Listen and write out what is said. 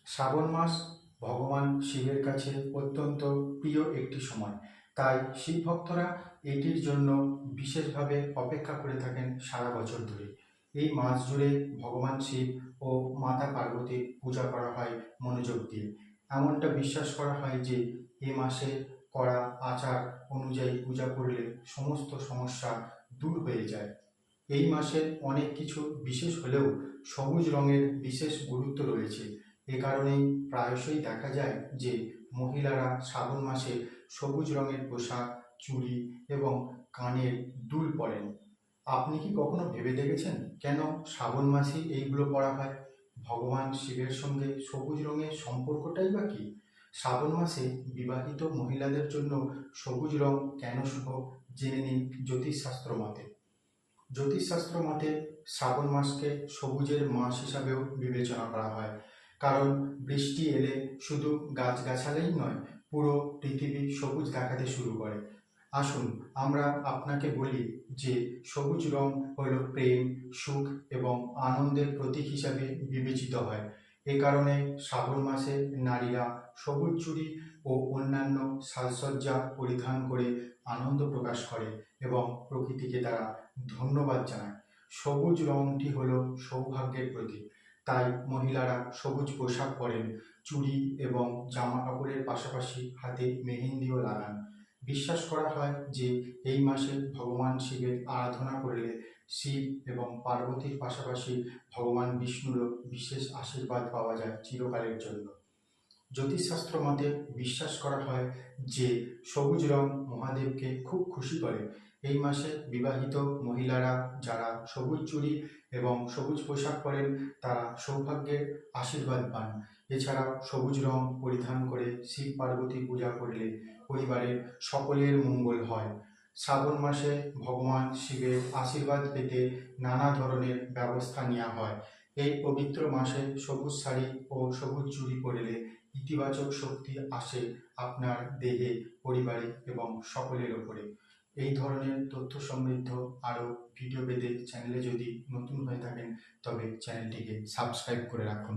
শ্রাবণ মাস ভগবান শিবের কাছে অত্যন্ত প্রিয় একটি সময়। তাই শিব ভক্তরা এটির জন্য বিশেষভাবে অপেক্ষা করে থাকেন সারা বছর ধরে। এই মাস জুড়ে ভগবান শিব ও মাতা পার্বতীর পূজা করা হয় মনোযোগ দিয়ে। এমনটা বিশ্বাস করা হয় যে এ মাসে করা আচার অনুযায়ী পূজা করলে সমস্ত সমস্যা দূর হয়ে যায়। এই মাসে অনেক কিছু বিশেষ হলেও সবুজ রঙের বিশেষ গুরুত্ব রয়েছে। এ কারণেই প্রায়শই দেখা যায় যে মহিলারা শ্রাবণ মাসে সবুজ রঙের পোশাক, চুড়ি এবং কানের দুল পরেন। আপনি কি কখনো ভেবে দেখেছেন কেন শ্রাবণ মাসে এইগুলো পরা হয়? ভগবান শিবের সঙ্গে সবুজ রঙের সম্পর্কটাই বা কি? শ্রাবণ মাসে বিবাহিত মহিলাদের জন্য সবুজ রং কেন শুভ, জেনে নিন জ্যোতিষশাস্ত্র মতে। জ্যোতিষশাস্ত্র মতে শ্রাবণ মাসকে সবুজের মাস হিসাবেও বিবেচনা করা হয়। কারণ বৃষ্টি এলে শুধু গাছগাছালাই নয়, পুরো পৃথিবী সবুজ দেখাতে শুরু করে। আসুন আমরা আপনাকে বলি যে সবুজ রং হলো প্রেম, সুখ এবং আনন্দের প্রতীক হিসাবে বিবেচিত হয়। এ কারণে শ্রাবণ মাসে নারীরা সবুজ চুড়ি ও অন্যান্য সাজসজ্জা পরিধান করে আনন্দ প্রকাশ করে এবং প্রকৃতিকে তারা ধন্যবাদ জানায়। সবুজ রংটি হলো সৌভাগ্যের প্রতীক। তাই মহিলারা সবুজ পোশাক পরেন, চুড়ি এবং জামা কাপড়ের পাশাপাশি হাতে মেহেন্দিও লাগান। বিশ্বাস করা হয় যে এই মাসে ভগবান শিবের আরাধনা করলে শিব এবং পার্বতীর পাশাপাশি ভগবান বিষ্ণুরও বিশেষ আশীর্বাদ পাওয়া যায় চিরকালের জন্য। জ্যোতিষশাস্ত্র মতে বিশ্বাস করা হয় যে সবুজ রং মহাদেবকে খুব খুশি করে। এই মাসে বিবাহিত মহিলারা যারা সবুজ চুড়ি এবং সবুজ পোশাক পরেন তারা সৌভাগ্যের আশীর্বাদ পান। এছাড়াও সবুজ রং পরিধান করে শিব পার্বতী পূজা করলে পরিবারের সকলের মঙ্গল হয়। শ্রাবণ মাসে ভগবান শিবের আশীর্বাদ পেতে নানা ধরনের ব্যবস্থা নেওয়া হয়। এই পবিত্র মাসে সবুজ শাড়ি ও সবুজ চুড়ি পরলে ইতিবাচক শক্তি আসে আপনার দেহে, পরিবারে এবং সকলের ওপরে। এই ধরনের তথ্য সমৃদ্ধ আরও ভিডিও পেতে চ্যানেলে যদি নতুন হয়ে থাকেন তবে চ্যানেলটিকে সাবস্ক্রাইব করে রাখুন।